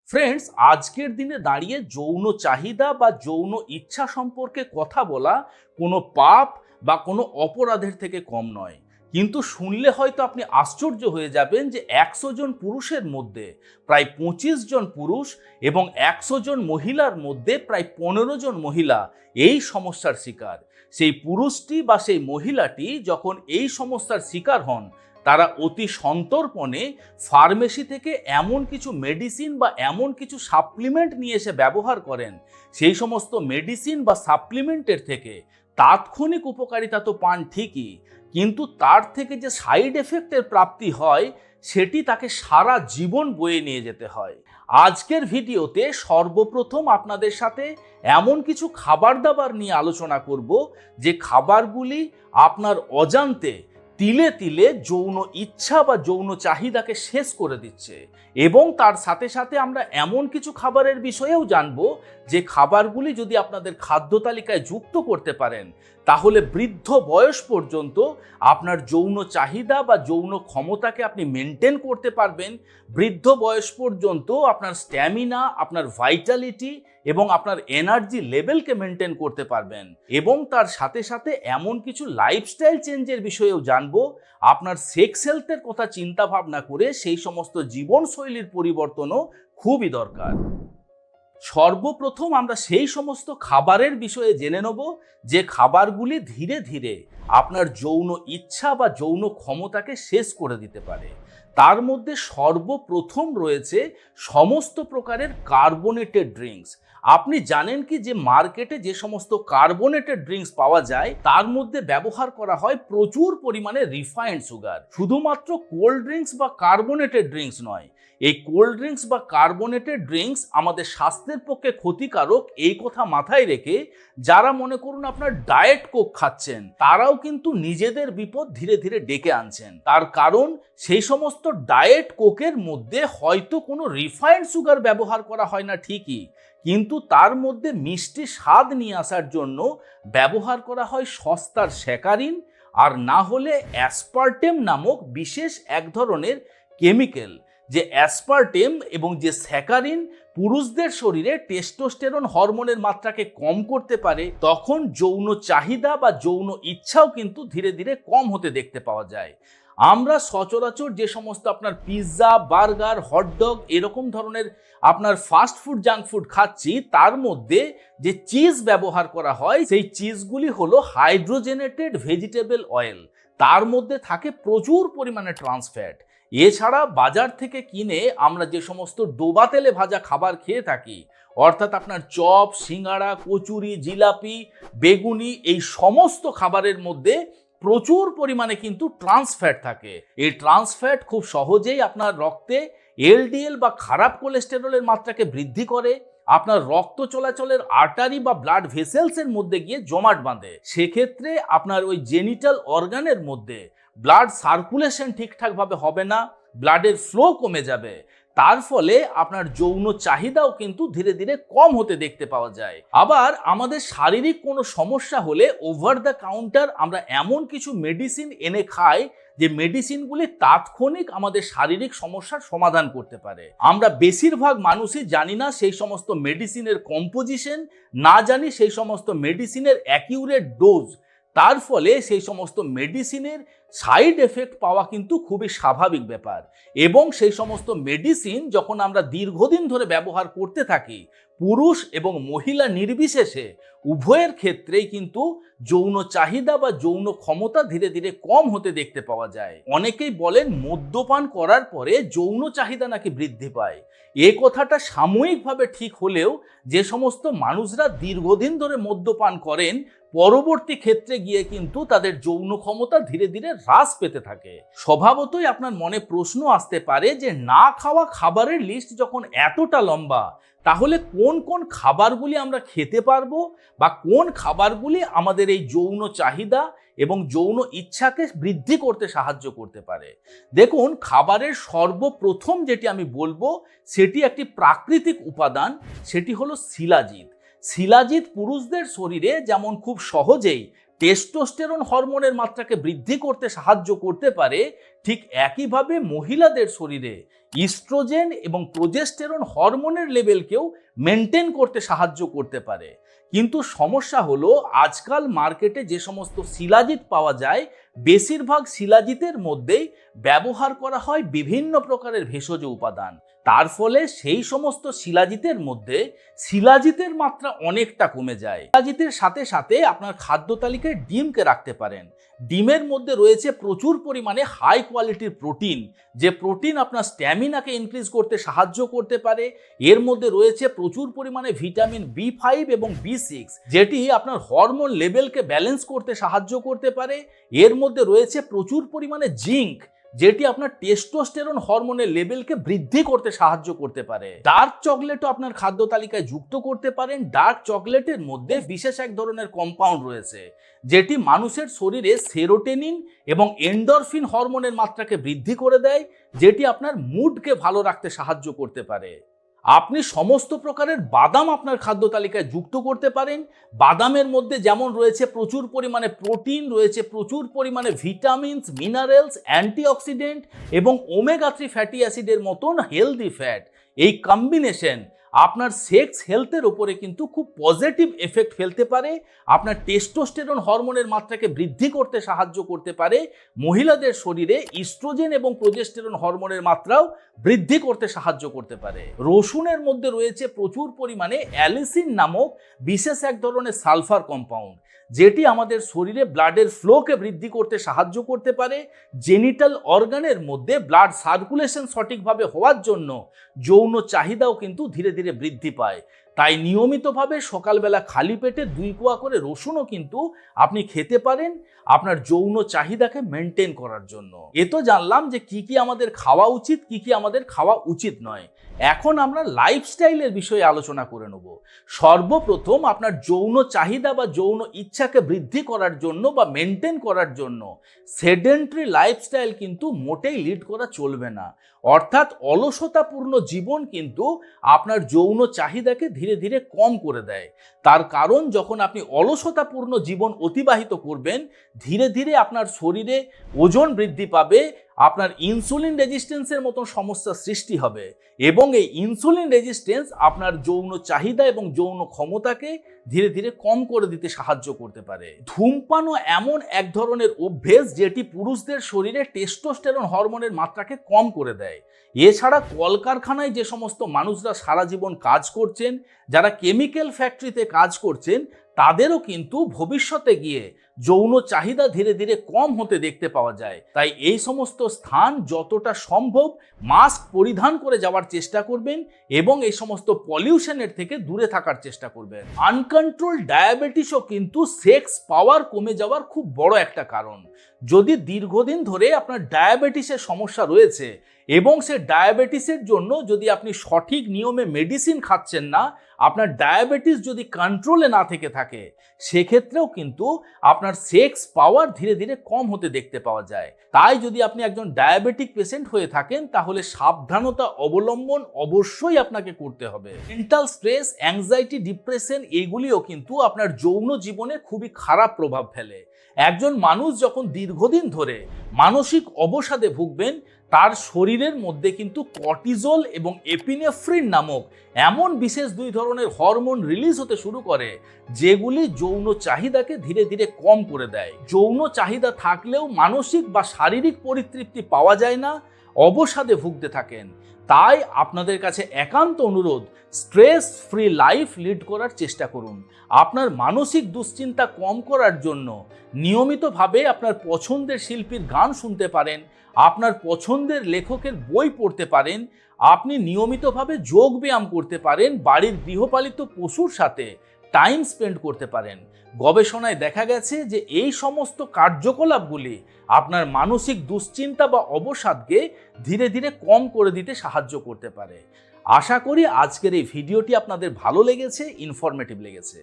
Friends, আজকের দিনে দাঁড়িয়ে যৌন চাহিদা বা যৌন ইচ্ছা সম্পর্কে কথা বলা কোনো পাপ বা কোনো অপরাধের থেকে কম নয়। কিন্তু শুনলে হয়তো আপনি আশ্চর্য হয়ে যাবেন যে 100 জন পুরুষের মধ্যে প্রায় 25 জন পুরুষ এবং 100 জন মহিলার মধ্যে প্রায় 15 জন মহিলা এই সমস্যার শিকার। সেই পুরুষটি বা সেই মহিলাটি যখন এই সমস্যার শিকার হন, তারা অতি সন্তর্পণে ফার্মেসি থেকে এমন কিছু মেডিসিন বা এমন কিছু সাপ্লিমেন্ট নিয়ে এসে ব্যবহার করেন, সেই সমস্ত মেডিসিন বা সাপ্লিমেন্টের থেকে তাৎক্ষণিক উপকারিতা তো পান ঠিকই, কিন্তু তার থেকে যে সাইড এফেক্টের প্রাপ্তি হয় সেটি তাকে সারা জীবন বয়ে নিয়ে যেতে হয়। আজকের ভিডিওতে সর্বপ্রথম আপনাদের সাথে এমন কিছু খাবার দাবার নিয়ে আলোচনা করব যে খাবারগুলি আপনার অজান্তে তিলে তিলে যৌন ইচ্ছা বা যৌন চাহিদাকে শেষ করে দিচ্ছে। এবং তার সাথে সাথে আমরা এমন কিছু খাবারের বিষয়েও জানব যে খাবারগুলি যদি আপনাদের খাদ্য তালিকায় যুক্ত করতে পারেন, তাহলে বৃদ্ধ বয়স পর্যন্ত আপনার যৌন চাহিদা বা যৌন ক্ষমতাকে আপনি মেনটেন করতে পারবেন। বৃদ্ধ বয়স পর্যন্ত আপনার স্ট্যামিনা, আপনার ভাইটালিটি এবং আপনার এনার্জি লেভেলকে মেনটেন করতে পারবেন। এবং তার সাথে সাথে এমন কিছু লাইফস্টাইল চেঞ্জের বিষয়েও জানবো। আপনার সেক্স হেলথের কথা চিন্তা ভাবনা করে সেই সমস্ত জীবনশৈলীর পরিবর্তনও খুবই দরকার। সর্বপ্রথম আমরা সেই সমস্ত খাবারের বিষয়ে জেনে নেব যে খাবারগুলি ধীরে ধীরে আপনার যৌন ইচ্ছা বা যৌন ক্ষমতাকে শেষ করে দিতে পারে। তার মধ্যে সর্বপ্রথম রয়েছে সমস্ত প্রকারের কার্বোনেটেড ড্রিঙ্কস। আপনি জানেন কি যে মার্কেটে যে সমস্ত কার্বোনেটেড ড্রিঙ্কস পাওয়া যায় তার মধ্যে ব্যবহার করা হয় প্রচুর পরিমাণে রিফাইন্ড সুগার। শুধুমাত্র কোল্ড ড্রিঙ্কস বা কার্বোনেটেড ড্রিঙ্কস নয়, এই কোল্ড ড্রিঙ্কস বা কার্বোনেটেড ড্রিঙ্কস আমাদের স্বাস্থ্যের পক্ষে ক্ষতিকারক এই কথা মাথায় রেখে যারা মনে করুন আপনার ডায়েট কোক খাচ্ছেন, তারাও কিন্তু নিজেদের বিপদ ধীরে ধীরে ডেকে আনছেন। তার কারণ সেই সমস্ত ডায়েট কোকের মধ্যে হয়তো কোনো রিফাইন্ড সুগার ব্যবহার করা হয় না ঠিকই, কিন্তু তার মধ্যে মিষ্টি স্বাদ নিয়ে আসার জন্য ব্যবহার করা হয় সস্তার স্যাকারিন, আর না হলে অ্যাসপার্টেম নামক বিশেষ এক ধরনের কেমিক্যাল। যে অ্যাসপার্টেম এবং যে স্যাকারিন পুরুষদের শরীরে টেস্টোস্টেরন হরমোনের মাত্রাকে কম করতে পারে, তখন যৌন চাহিদা বা যৌন ইচ্ছাও কিন্তু ধীরে ধীরে কম হতে দেখতে পাওয়া যায়। আমরা সচরাচর যে সমস্ত আপনার পিৎজা, বার্গার, হটডগ এরকম ধরনের আপনার ফাস্ট ফুড, জাঙ্ক ফুড খাচ্ছি, তার মধ্যে যে চিজ ব্যবহার করা হয় সেই চিজগুলি হলো হাইড্রোজেনেটেড ভেজিটেবল অয়েল। তার মধ্যে থাকে প্রচুর পরিমাণে ট্রান্স ফ্যাট। এছাড়া বাজার থেকে কিনে আমরা যে সমস্ত ডোবা তেলে ভাজা খাবার খেয়ে থাকি, অর্থাৎ আপনার চপ, সিঙ্গাড়া, কচুরি, জিলাপি, বেগুনি, এই সমস্ত খাবারের মধ্যে প্রচুর পরিমাণে কিন্তু ট্রান্স ফ্যাট থাকে। এই ট্রান্স ফ্যাট খুব সহজেই আপনার রক্তে এলডিএল বা খারাপ কোলেস্টেরলের মাত্রাকে বৃদ্ধি করে, আপনার রক্ত চলাচলের আর্টারি বা ব্লাড ভেসেলসের মধ্যে গিয়ে জমাট বাঁধে। সেক্ষেত্রে আপনার ওই জেনিটাল অর্গানের মধ্যে ব্লাড সার্কুলেশন ঠিকঠাকভাবে হবে না, ব্লাডের ফ্লো কমে যাবে। তার ফলে আপনার যৌন চাহিদাও কিন্তু ধীরে ধীরে কম হতে দেখতে পাওয়া যায়। আবার আমাদের শারীরিক কোনো সমস্যা হলে ওভার দ্য কাউন্টার আমরা এমন কিছু মেডিসিন এনে খাই যে মেডিসিনগুলি তাৎক্ষণিক আমাদের শারীরিক সমস্যার সমাধান করতে পারে। আমরা বেশিরভাগ মানুষই জানি না সেই সমস্ত মেডিসিনের কম্পোজিশন, না জানি সেই সমস্ত মেডিসিনের অ্যাকিউরেট ডোজ। তার ফলে সেই সমস্ত মেডিসিনের সাইড এফেক্ট পাওয়া কিন্তু খুবই স্বাভাবিক ব্যাপার। এবং সেই সমস্ত মেডিসিন যখন আমরা দীর্ঘদিন ধরে ব্যবহার করতে থাকি, পুরুষ এবং মহিলা নির্বিশেষে উভয়ের ক্ষেত্রেই কিন্তু যৌন চাহিদা বা যৌন ক্ষমতা ধীরে ধীরে কম হতে দেখতে পাওয়া যায়। অনেকেই বলেন মদ্যপান করার পরে যৌন চাহিদা নাকি বৃদ্ধি পায়। এ কথাটা সাময়িকভাবে ঠিক হলেও যে সমস্ত মানুষরা দীর্ঘদিন ধরে মদ্যপান করেন, পরবর্তী ক্ষেত্রে গিয়ে কিন্তু তাদের যৌন ক্ষমতা ধীরে ধীরে হ্রাস পেতে থাকে। স্বভাবতই আপনার মনে প্রশ্ন আসতে পারে যে না খাওয়া খাবারের লিস্ট যখন এতটা লম্বা, তাহলে কোন কোন খাবারগুলি আমরা খেতে পারবো বা কোন খাবারগুলি আমাদের এই যৌন চাহিদা এবং যৌন ইচ্ছাকে বৃদ্ধি করতে সাহায্য করতে পারে। দেখুন, খাবারের সর্বপ্রথম যেটি আমি বলবো সেটি একটি প্রাকৃতিক উপাদান, সেটি হলো শিলাজিৎ। শিলাজিৎ পুরুষদের শরীরে যেমন খুব সহজেই টেস্টোস্টেরন হরমোনের মাত্রাকে বৃদ্ধি করতে সাহায্য করতে পারে, ঠিক একইভাবে মহিলাদের শরীরে ইস্ট্রোজেন এবং প্রোজেস্টেরন হরমোনের লেভেলকেও মেনটেন করতে সাহায্য করতে পারে। কিন্তু সমস্যা হলো, আজকাল মার্কেটে যে সমস্ত শিলাজিৎ পাওয়া যায়, বেশিরভাগ শিলাজিতের মধ্যেই ব্যবহার করা হয় বিভিন্ন প্রকারের ভেষজ উপাদান। তার ফলে সেই সমস্ত শিলাজিতের মধ্যে শিলাজিতের মাত্রা অনেকটা কমে যায়। শিলাজিতের সাথে সাথে আপনার খাদ্য তালিকায় ডিমকে রাখতে পারেন। ডিমের মধ্যে রয়েছে প্রচুর পরিমাণে হাই কোয়ালিটির প্রোটিন, যে প্রোটিন আপনার স্ট্যামিনাকে ইনক্রিজ করতে সাহায্য করতে পারে। এর মধ্যে রয়েছে প্রচুর পরিমাণে ভিটামিন B5 এবং B6, যেটি আপনার হরমোন লেভেলকে ব্যালেন্স করতে সাহায্য করতে পারে। এর মধ্যে রয়েছে প্রচুর পরিমাণে জিঙ্ক, যেটি আপনার টেস্টোস্টেরন হরমোনের লেভেলকে বৃদ্ধি করতে সাহায্য করতে পারে। ডার্ক চকলেটও আপনার খাদ্য তালিকায় যুক্ত করতে পারেন। ডার্ক চকলেটের মধ্যে বিশেষ এক ধরনের কম্পাউন্ড রয়েছে, যেটি মানুষের শরীরে সেরোটোনিন এবং এন্ডরফিন হরমোনের মাত্রাকে বৃদ্ধি করে দেয়, যেটি আপনার মুডকে ভালো রাখতে সাহায্য করতে পারে। আপনি সমস্ত প্রকারের বাদাম আপনার খাদ্য তালিকায় যুক্ত করতে পারেন। বাদামের মধ্যে যেমন রয়েছে প্রচুর পরিমাণে প্রোটিন, রয়েছে প্রচুর পরিমাণে ভিটামিনস, মিনারেলস, অ্যান্টিঅক্সিডেন্ট এবং ওমেগা 3 ফ্যাটি অ্যাসিডের মতন হেলদি ফ্যাট। এই কম্বিনেশন আপনার সেক্স হেলথের উপরে কিন্তু খুব পজিটিভ এফেক্ট ফেলতে পারে। আপনার টেস্টোস্টেরন হরমোনের মাত্রাকে বৃদ্ধি করতে সাহায্য করতে পারে। মহিলাদের শরীরে ইস্ট্রোজেন এবং প্রোজেস্টেরন হরমোনের মাত্রাও বৃদ্ধি করতে সাহায্য করতে পারে। রসুনের মধ্যে রয়েছে প্রচুর পরিমাণে অ্যালিসিন নামক বিশেষ এক ধরনের সালফার কম্পাউন্ড, যেটি আমাদের শরীরে ব্লাডের ফ্লোকে বৃদ্ধি করতে সাহায্য করতে পারে। জেনিটাল অর্গানের মধ্যে ব্লাড সার্কুলেশন সঠিকভাবে হওয়ার জন্য যৌন চাহিদাও কিন্তু ধীরে ধীরে বৃদ্ধি পায়। তাই নিয়মিতভাবে সকালবেলা খালি পেটে 2 কোয়া করে রসুনও কিন্তু আপনি খেতে পারেন আপনার যৌন চাহিদাকে মেনটেন করার জন্য। এ তো জানলাম যে কি কি আমাদের খাওয়া উচিত, কি কি আমাদের খাওয়া উচিত নয়। এখন আমরা লাইফস্টাইলের বিষয়ে আলোচনা করে নেব। সর্বপ্রথম আপনার যৌন চাহিদা বা যৌন ইচ্ছাকে বৃদ্ধি করার জন্য বা মেনটেন করার জন্য সেডেন্টারি লাইফস্টাইল কিন্তু মোটেই লিড করা চলবে না। অর্থাৎ অলসতাপূর্ণ জীবন কিন্তু আপনার যৌন চাহিদাকে ধীরে ধীরে কম করে দেয়। তার কারণ, যখন আপনি অলসতাপূর্ণ জীবন অতিবাহিত করবেন, ধীরে ধীরে আপনার শরীরে ওজন বৃদ্ধি পাবে, আপনার ইনসুলিন রেজিস্ট্যান্সের মতো সমস্যা সৃষ্টি হবে এবং এই ইনসুলিন রেজিস্ট্যান্স আপনার যৌন চাহিদা এবং যৌন ক্ষমতাকে ধীরে ধীরে কম করে দিতে সাহায্য করতে পারে। ধূমপানও এমন এক ধরনের অভ্যেস যেটি পুরুষদের শরীরে টেস্টোস্টেরন হরমোনের মাত্রাকে কম করে দেয়। এছাড়া কলকারখানায় যে সমস্ত মানুষরা সারা জীবন কাজ করছেন, যারা কেমিক্যাল ফ্যাক্টরিতে কাজ করছেন, তাদেরও কিন্তু ভবিষ্যতে গিয়ে যৌন চাহিদা ধীরে ধীরে কম হতে দেখতে পাওয়া যায়। তাই এই সমস্ত স্থান যতটা সম্ভব মাস্ক পরিধান করে যাওয়ার চেষ্টা করবেন এবং এই সমস্ত পলিউশনের থেকে দূরে থাকার চেষ্টা করবেন। আনকন্ট্রোল ডায়াবেটিসও কিন্তু সেক্স পাওয়ার কমে যাওয়ার খুব বড় একটা কারণ। যদি দীর্ঘদিন ধরে আপনার ডায়াবেটিসের সমস্যা রয়েছে এবং সে ডায়াবেটিসের জন্য যদি আপনি সঠিক নিয়মে মেডিসিন খাচ্ছেন না, আপনার ডায়াবেটিস যদি কন্ট্রোলে না থেকে থাকে, সেক্ষেত্রেও কিন্তু আপনার সেক্স পাওয়ার ধীরে ধীরে কম হতে দেখতে পাওয়া যায়। তাই যদি আপনি একজন ডায়াবেটিক পেশেন্ট হয়ে থাকেন, তাহলে সাবধানতা অবলম্বন অবশ্যই আপনাকে করতে হবে। মেন্টাল স্ট্রেস, অ্যাংজাইটি, ডিপ্রেশন এগুলিও কিন্তু আপনার যৌন জীবনে খুবই খারাপ প্রভাব ফেলে। একজন মানুষ যখন দীর্ঘদিন ধরে মানসিক অবসাদে ভুগবেন, তার শরীরের মধ্যে কিন্তু কর্টিজল এবং এপিনেফ্রিন নামক এমন বিশেষ 2 ধরনের হরমোন রিলিজ হতে শুরু করে, যেগুলি যৌন চাহিদাকে ধীরে ধীরে কম করে দেয়। যৌন চাহিদা থাকলেও মানসিক বা শারীরিক পরিতৃপ্তি পাওয়া যায় না, অবসাদে ভুগতে থাকেন। তাই আপনাদের কাছে একান্ত অনুরোধ, স্ট্রেস ফ্রি লাইফ লিড করার চেষ্টা করুন। আপনার মানসিক দুশ্চিন্তা কম করার জন্য নিয়মিতভাবে আপনার পছন্দের শিল্পীর গান শুনতে পারেন, আপনার পছন্দের লেখকের বই পড়তে পারেন, আপনি নিয়মিতভাবে যোগ ব্যায়াম করতে পারেন, বাড়ির গৃহপালিত পশুর সাথে টাইম স্পেন্ড করতে পারেন। গবেষণায় দেখা গেছে যে এই সমস্ত কার্যকলাপগুলি আপনার মানসিক দুশ্চিন্তা বা অবসাদকে ধীরে ধীরে কম করে দিতে সাহায্য করতে পারে। আশা করি আজকের এই ভিডিওটি আপনাদের ভালো লেগেছে, ইনফরমেটিভ লেগেছে।